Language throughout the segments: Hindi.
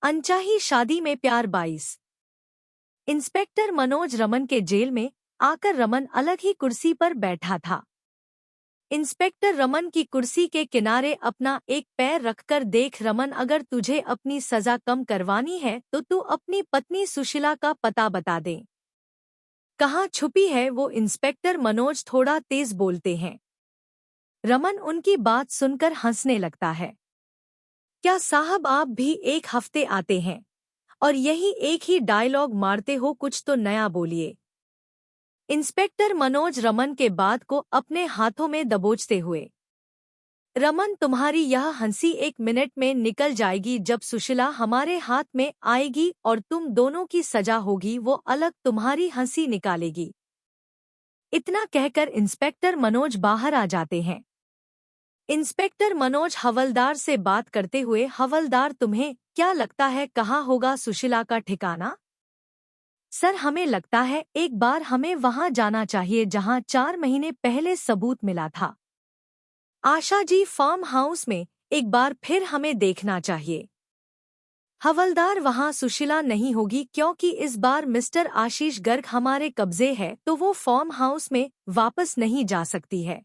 अनचाही शादी में प्यार 22। इंस्पेक्टर मनोज रमन के जेल में आकर रमन अलग ही कुर्सी पर बैठा था। इंस्पेक्टर रमन की कुर्सी के किनारे अपना एक पैर रखकर देख रमन, अगर तुझे अपनी सजा कम करवानी है तो तू अपनी पत्नी सुशीला का पता बता दे। कहाँ छुपी है वो? इंस्पेक्टर मनोज थोड़ा तेज बोलते हैं। रमन उनकी बात सुनकर हंसने लगता है। क्या साहब, आप भी एक हफ्ते आते हैं और यही एक ही डायलॉग मारते हो? कुछ तो नया बोलिए। इंस्पेक्टर मनोज रमन के बात को अपने हाथों में दबोचते हुए। रमन, तुम्हारी यह हंसी 1 मिनट में निकल जाएगी। जब सुशीला हमारे हाथ में आएगी और तुम दोनों की सजा होगी, वो अलग तुम्हारी हंसी निकालेगी। इतना कहकर इंस्पेक्टर मनोज बाहर आ जाते हैं। इंस्पेक्टर मनोज हवलदार से बात करते हुए, हवलदार, तुम्हें क्या लगता है कहाँ होगा सुशीला का ठिकाना? सर, हमें लगता है एक बार हमें वहां जाना चाहिए जहां 4 महीने पहले सबूत मिला था। आशा जी फार्म हाउस में एक बार फिर हमें देखना चाहिए। हवलदार, वहां सुशीला नहीं होगी क्योंकि इस बार मिस्टर आशीष गर्ग हमारे कब्जे है, तो वो फार्म हाउस में वापस नहीं जा सकती है।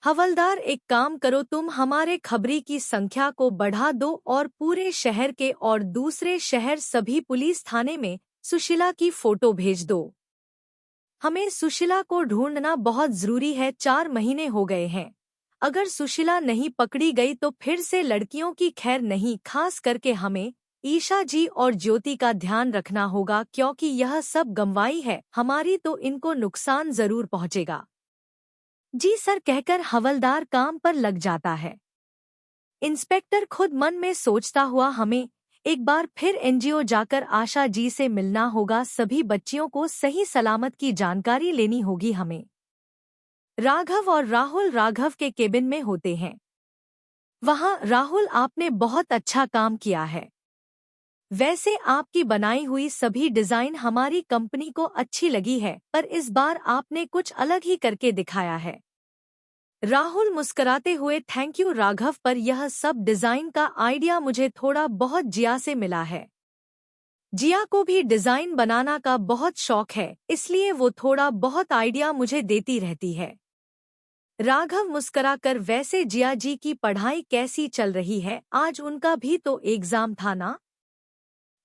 हवलदार, एक काम करो, तुम हमारे खबरी की संख्या को बढ़ा दो और पूरे शहर के और दूसरे शहर सभी पुलिस थाने में सुशीला की फोटो भेज दो। हमें सुशीला को ढूंढना बहुत जरूरी है। 4 महीने हो गए हैं। अगर सुशीला नहीं पकड़ी गई तो फिर से लड़कियों की खैर नहीं। खास करके हमें ईशा जी और ज्योति का ध्यान रखना होगा, क्योंकि यह सब गंवाई है हमारी तो इनको नुकसान जरूर पहुंचेगा। जी सर, कहकर हवलदार काम पर लग जाता है। इंस्पेक्टर खुद मन में सोचता हुआ, हमें एक बार फिर एनजीओ जाकर आशा जी से मिलना होगा। सभी बच्चियों को सही सलामत की जानकारी लेनी होगी हमें। राघव और राघव के केबिन में होते हैं। वहाँ, राहुल, आपने बहुत अच्छा काम किया है। वैसे आपकी बनाई हुई सभी डिजाइन हमारी कंपनी को अच्छी लगी है, पर इस बार आपने कुछ अलग ही करके दिखाया है। राहुल मुस्कुराते हुए, थैंक यू राघव, पर यह सब डिजाइन का आइडिया मुझे थोड़ा बहुत जिया से मिला है। जिया को भी डिजाइन बनाना का बहुत शौक है, इसलिए वो थोड़ा बहुत आइडिया मुझे देती रहती है। राघव मुस्कुराकर, वैसे जिया जी की पढ़ाई कैसी चल रही है? आज उनका भी तो एग्जाम था ना?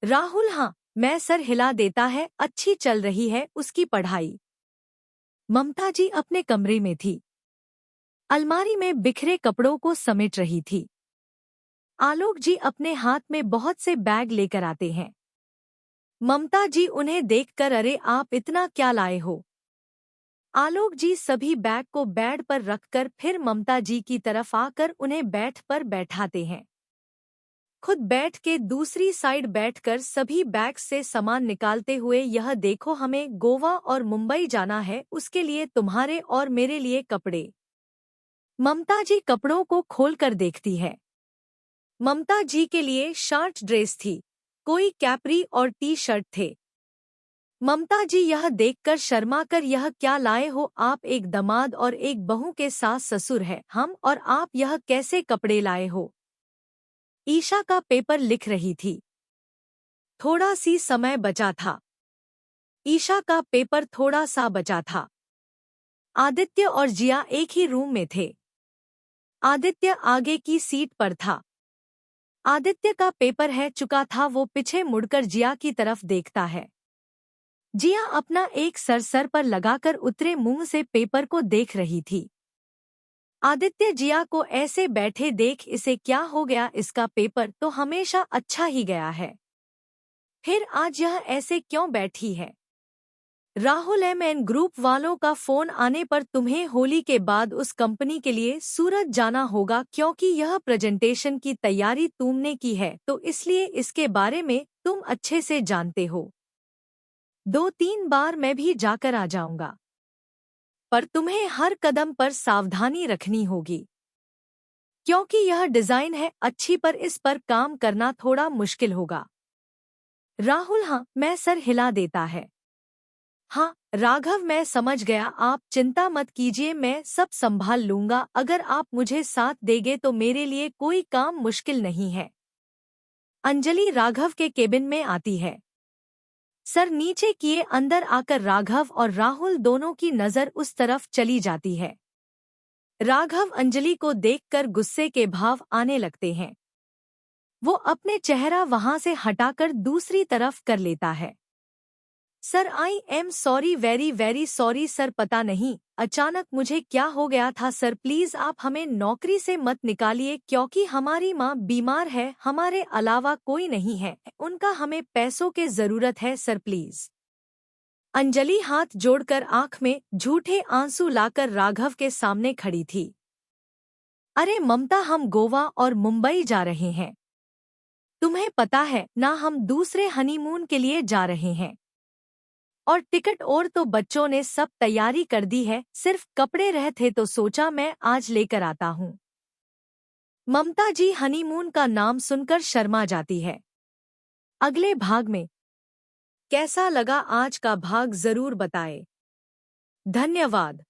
राहुल, हाँ, मैं सर हिला देता है, अच्छी चल रही है उसकी पढ़ाई। ममता जी अपने कमरे में थी। अलमारी में बिखरे कपड़ों को समेट रही थी। आलोक जी अपने हाथ में बहुत से बैग लेकर आते हैं। ममता जी उन्हें देखकर, अरे आप इतना क्या लाए हो? आलोक जी सभी बैग को बेड पर रखकर फिर ममता जी की तरफ आकर उन्हें बैठ पर बैठाते हैं। खुद बैठ के दूसरी साइड बैठकर सभी बैग से सामान निकालते हुए, यह देखो, हमें गोवा और मुंबई जाना है, उसके लिए तुम्हारे और मेरे लिए कपड़े। ममता जी कपड़ों को खोलकर देखती है। ममता जी के लिए शॉर्ट ड्रेस थी, कोई कैपरी और टी शर्ट थे। ममता जी यह देखकर शर्मा कर, यह क्या लाए हो आप? एक दामाद और एक बहू के सास ससुर है हम, और आप यह कैसे कपड़े लाए हो? ईशा का पेपर लिख रही थी। थोड़ा सी समय बचा था। ईशा का पेपर थोड़ा सा बचा था। आदित्य और जिया एक ही रूम में थे। आदित्य आगे की सीट पर था। आदित्य का पेपर है चुका था, वो पीछे मुड़कर जिया की तरफ देखता है। जिया अपना एक सर पर लगाकर उतरे मुंह से पेपर को देख रही थी। आदित्य जिया को ऐसे बैठे देख, इसे क्या हो गया? इसका पेपर तो हमेशा अच्छा ही गया है, फिर आज यह ऐसे क्यों बैठी है? राहुल, एमएन ग्रुप वालों का फोन आने पर तुम्हें होली के बाद उस कंपनी के लिए सूरत जाना होगा, क्योंकि यह प्रेजेंटेशन की तैयारी तुमने की है, तो इसलिए इसके बारे में तुम अच्छे से जानते हो। 2-3 बार मैं भी जाकर आ जाऊंगा, पर तुम्हें हर कदम पर सावधानी रखनी होगी, क्योंकि यह डिजाइन है अच्छी, पर इस पर काम करना थोड़ा मुश्किल होगा। राहुल, हाँ, मैं सर हिला देता है। हाँ राघव, मैं समझ गया, आप चिंता मत कीजिए, मैं सब संभाल लूंगा। अगर आप मुझे साथ देंगे तो मेरे लिए कोई काम मुश्किल नहीं है। अंजलि राघव के केबिन में आती है। सर नीचे किए अंदर आकर राघव और राहुल दोनों की नजर उस तरफ चली जाती है। राघव अंजलि को देखकर गुस्से के भाव आने लगते हैं। वो अपने चेहरा वहां से हटाकर दूसरी तरफ कर लेता है। Sir I am sorry, very very sorry sir, पता नहीं अचानक मुझे क्या हो गया था सर, प्लीज आप हमें नौकरी से मत निकालिए क्योंकि हमारी माँ बीमार है, हमारे अलावा कोई नहीं है, उनका हमें पैसों की जरूरत है सर प्लीज। अंजलि हाथ जोड़कर आंख में झूठे आंसू लाकर राघव के सामने खड़ी थी। अरे ममता, हम गोवा और मुंबई जा रहे हैं, तुम्हें पता है ना, हम दूसरे हनीमून के लिए जा रहे हैं और टिकट और तो बच्चों ने सब तैयारी कर दी है, सिर्फ कपड़े रहते तो सोचा मैं आज लेकर आता हूँ। ममता जी हनीमून का नाम सुनकर शर्मा जाती है। अगले भाग में कैसा लगा आज का भाग जरूर बताएं। धन्यवाद।